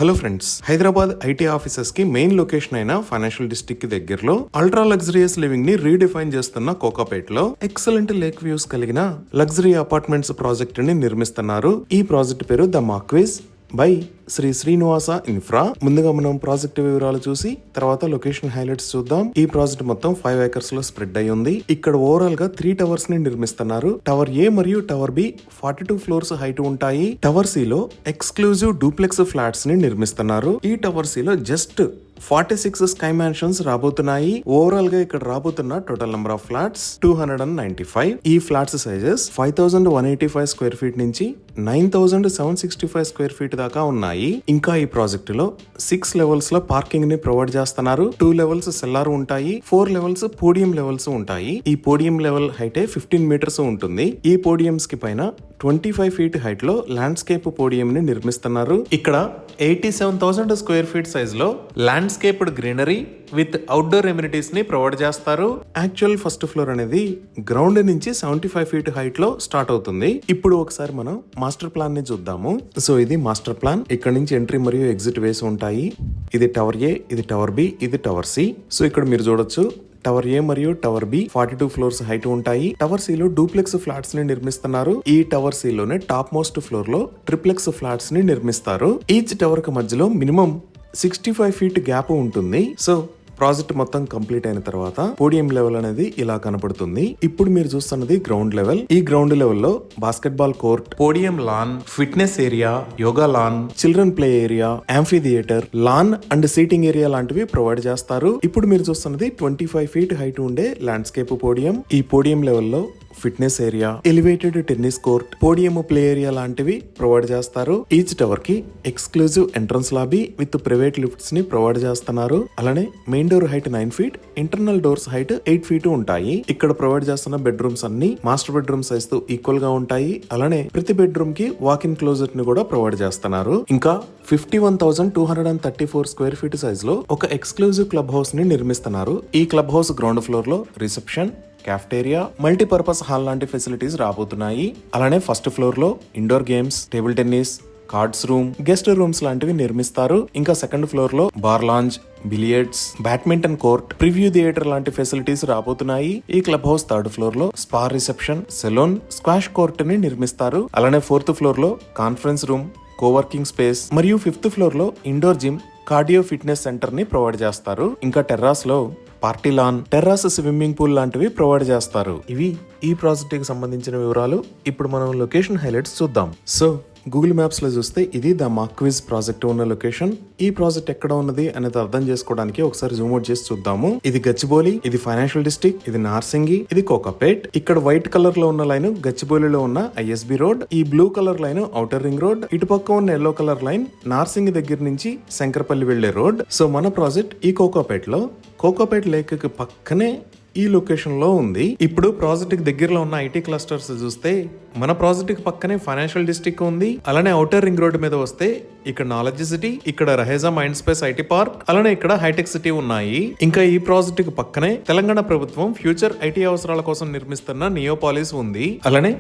Hello friends, Hyderabad IT offices కి main location అయిన financial district కి దగ్గరలో అల్ట్రా లగ్జరియస్ లివింగ్ ని రీడిఫైన్ చేస్తున్న కోకాపేట్ లో ఎక్సలెంట్ లేక్ వ్యూస్ కలిగిన లగ్జరీ అపార్ట్మెంట్స్ ప్రాజెక్ట్ ని నిర్మిస్తున్నారు. ఈ ప్రాజెక్ట్ పేరు the Marquise by Sri Srinivasa Infra. ముందుగా మనం ప్రాజెక్ట్ వివరాలు చూసి తర్వాత లొకేషన్ హైలైట్స్ చూద్దాం. ఈ ప్రాజెక్ట్ మొత్తం 5 acres లో స్ప్రెడ్ అయి ఉంది. ఇక్కడ ఓవరాల్ గా 3 towers ని నిర్మిస్తున్నారు. టవర్ ఏ మరియు టవర్ బి 42 floors హైట్ ఉంటాయి. టవర్ సి లో ఎక్స్క్లూజివ్ డూప్లెక్స్ ఫ్లాట్స్ ని నిర్మిస్తున్నారు. ఈ టవర్ సి లో జస్ట్ 46 స్కై మ్యాన్షన్స్ రాబోతున్నాయి. ఓవరాల్ గా ఇక్కడ రాబోతున్న టోటల్ నెంబర్ ఆఫ్ ఫ్లాట్స్ 295. ఈ ఫ్లాట్స్ సైజెస్ 5185 స్క్వేర్ ఫీట్ నుంచి 9765 స్క్వేర్ ఫీట్ దాకా ఉన్నాయి. ఇంకా ఈ ప్రాజెక్ట్ లో 6 levels లో పార్కింగ్ ని ప్రొవైడ్ చేస్తున్నారు. 2 levels సెల్లార్ ఉంటాయి. 4 levels పోడియం లెవెల్స్ ఉంటాయి. ఈ పోడియం లెవెల్ హైట్ 15 meters ఉంటుంది. ఈ పోడియంస్ కి పైన 25 feet హైట్ లో ల్యాండ్స్కేప్ పోడియం ని నిర్మిస్తున్నారు. ఇక్కడ 87,000 స్క్వేర్ ఫీట్ సైజ్ లో landscaped greenery with outdoor amenities ని ప్రొవైడ్ చేస్తారు. యాక్చువల్ ఫస్ట్ ఫ్లోర్ అనేది గ్రౌండ్ నుంచి 75 feet హైట్ లో స్టార్ట్ అవుతుంది. ఇప్పుడు ఒకసారి మనం మాస్టర్ ప్లాన్ ని చూద్దాము. సో ఇది మాస్టర్ ప్లాన్. ఇక్కడ నుంచి ఎంట్రీ మరియు ఎగ్జిట్ వేసి ఉంటాయి. ఇది టవర్ ఏ, ఇది టవర్ బి, ఇది టవర్ సి. సో ఇక్కడ మీరు చూడొచ్చు టవర్ ఏ మరియు టవర్ బి 42 floors హైట్ ఉంటాయి. టవర్ సి లో డూప్లెక్స్ ఫ్లాట్స్ ని నిర్మిస్తున్నారు. ఈ టవర్ సి లోనే టాప్ మోస్ట్ ఫ్లోర్ లో ట్రిప్లెక్స్ ఫ్లాట్స్ ని నిర్మిస్తారు. ఈచ్ టవర్ కి మధ్యలో మినిమం 65 feet గ్యాప్ ఉంటుంది. సో ప్రాజెక్ట్ మొత్తం కంప్లీట్ అయిన తర్వాత పోడియం లెవెల్ అనేది ఇలా కనపడుతుంది. ఇప్పుడు మీరు చూస్తున్నది గ్రౌండ్ లెవెల్. ఈ గ్రౌండ్ లెవెల్ లో basketball court, podium lawn, fitness area, yoga lawn, children play area, amphitheatre, lawn and seating area లాంటివి ప్రొవైడ్ చేస్తారు. ఇప్పుడు మీరు చూస్తున్నది 25 feet హైట్ ఉండే ల్యాండ్స్కేప్ పోడియం. ఈ పోడియం లెవెల్లో fitness area, elevated tennis court, podium play area లాంటివి ప్రొవైడ్ చేస్తారు. ఈచ్ టవర్ కి exclusive entrance lobby with private lifts ని ప్రొవైడ్ చేస్తున్నారు. అలానే main door height 9 feet, internal doors height 8 feet ఉంటాయి. ఇక్కడ ప్రొవైడ్ చేస్తున్న బెడ్రూమ్స్ అన్ని మాస్టర్ బెడ్రూమ్ సైజ్ తో ఈక్వల్ గా ఉంటాయి. అలానే ప్రతి బెడ్రూమ్ కి వాక్ ఇన్ క్లోజెట్ ని కూడా ప్రొవైడ్ చేస్తున్నారు. ఇంకా 51,234 స్క్వేర్ ఫీట్ సైజ్ లో ఒక ఎక్స్క్లూజివ్ క్లబ్ హౌస్ ని నిర్మిస్తున్నారు. ఈ క్లబ్ హౌస్ గ్రౌండ్ ఫ్లోర్ లో రిసెప్షన్, క్యాఫ్టేరియా, మల్టీపర్పస్ హాల్ లాంటి ఫెసిలిటీస్ రాబోతున్నాయి. అలానే ఫస్ట్ ఫ్లోర్ లో indoor games, table tennis, cards room, guest rooms లాంటివి నిర్మిస్తారు. ఇంకా సెకండ్ ఫ్లోర్ లో bar lounge, billiards, badminton court, preview theatre లాంటి ఫెసిలిటీస్ రాబోతున్నాయి. ఈ క్లబ్ హౌస్ థర్డ్ ఫ్లోర్ లో spa, reception, salon, squash court ని నిర్మిస్తారు. అలానే ఫోర్త్ ఫ్లోర్ లో కాన్ఫరెన్స్ రూమ్, కోవర్కింగ్ స్పేస్ మరియు 5th ఫ్లోర్ లో indoor gym, cardio fitness centre ని ప్రొవైడ్ చేస్తారు. ఇంకా టెర్రాస్ లో party lawn, terrace swimming pool లాంటివి ప్రొవైడ్ చేస్తారు. ఇవి ఈ ప్రాజెక్ట్ కి సంబంధించిన వివరాలు. ఇప్పుడు మనం లొకేషన్ హైలైట్స్ చూద్దాం. సో గూగుల్ మ్యాప్స్ లో చూస్తే ఇది ద మార్క్వీజ్ ప్రాజెక్ట్ ఉన్న లొకేషన్. ఈ ప్రాజెక్ట్ ఎక్కడ ఉన్నది అనేది అర్థం చేసుకోవడానికి ఒకసారి జూమ్ అవుట్ చేసి చూద్దాము. ఇది గచ్చిబౌలి, ఇది ఫైనాన్షియల్ డిస్ట్రిక్ట్, ఇది నార్సింగి, ఇది కోకాపేట్. ఇక్కడ వైట్ కలర్ లో ఉన్న లైన్ గచ్చిబౌలిలో ఉన్న ఐఎస్బి రోడ్, ఈ blue colour line outer ring road, ఇటుపక్క ఉన్న ఎల్లో కలర్ లైన్ నార్సింగి దగ్గర నుంచి శంకరపల్లి వెళ్లే రోడ్. సో మన ప్రాజెక్ట్ ఈ కోకాపేట్ లో కోకాపేట్ లేక్ కి పక్కనే ఈ లొకేషన్ లో ఉంది. ఇప్పుడు ప్రాజెక్ట్ కి దగ్గరలో ఉన్న ఐటీ క్లస్టర్స్ చూస్తే మన ప్రాజెక్ట్ కి పక్కనే ఫైనాన్షియల్ డిస్ట్రిక్ట్ ఉంది. అలానే ఔటర్ రింగ్ రోడ్ మీద వస్తే ఇక్కడ నాలెడ్జ్ సిటీ, ఇక్కడ Raheja mind space IT park, అలానే ఇక్కడ హైటెక్ సిటీ ఉన్నాయి. ఇంకా ఈ ప్రాజెక్ట్ కి పక్కనే తెలంగాణ ప్రభుత్వం ఫ్యూచర్ ఐటీ అవసరాల కోసం నిర్మిస్తున్న నియోపాలిస్ ఉంది. అలానే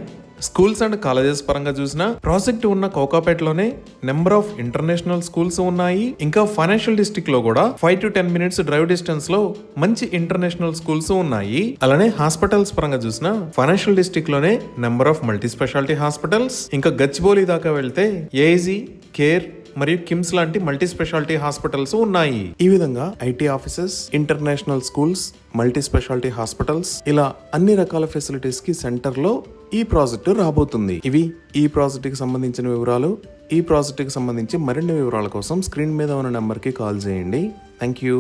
స్కూల్స్ అండ్ కాలేజెస్ పరంగా చూసిన ప్రాజెక్ట్ ఉన్న కోకాపేట్ లోనే నెంబర్ ఆఫ్ ఇంటర్నేషనల్ స్కూల్స్ ఉన్నాయి. ఇంకా ఫైనాన్షియల్ డిస్ట్రిక్ట్ లో కూడా 5 to 10 minutes డ్రైవ్ డిస్టెన్స్ లో మంచి ఇంటర్నేషనల్ స్కూల్స్ ఉన్నాయి. అలానే హాస్పిటల్స్ పరంగా చూసిన ఫైనాన్షియల్ డిస్ట్రిక్ట్ లోనే number of multi speciality hospitals, ఇంకా గచ్చిబౌలి దాకా వెళ్తే ఏజీ, కేర్ మరియు కిమ్స్ లాంటి మల్టీ స్పెషాలిటీ హాస్పిటల్స్ ఉన్నాయి. ఈ విధంగా IT offices, international schools, multi speciality hospitals, ఇలా అన్ని రకాల ఫెసిలిటీస్ కి సెంటర్ లో ఈ ప్రాజెక్టు రాబోతుంది. ఇవి ఈ ప్రాజెక్ట్ కి సంబంధించిన వివరాలు. ఈ ప్రాజెక్ట్ కి సంబంధించి మరిన్ని వివరాల కోసం స్క్రీన్ మీద ఉన్న నెంబర్ కి కాల్ చేయండి. Thank you.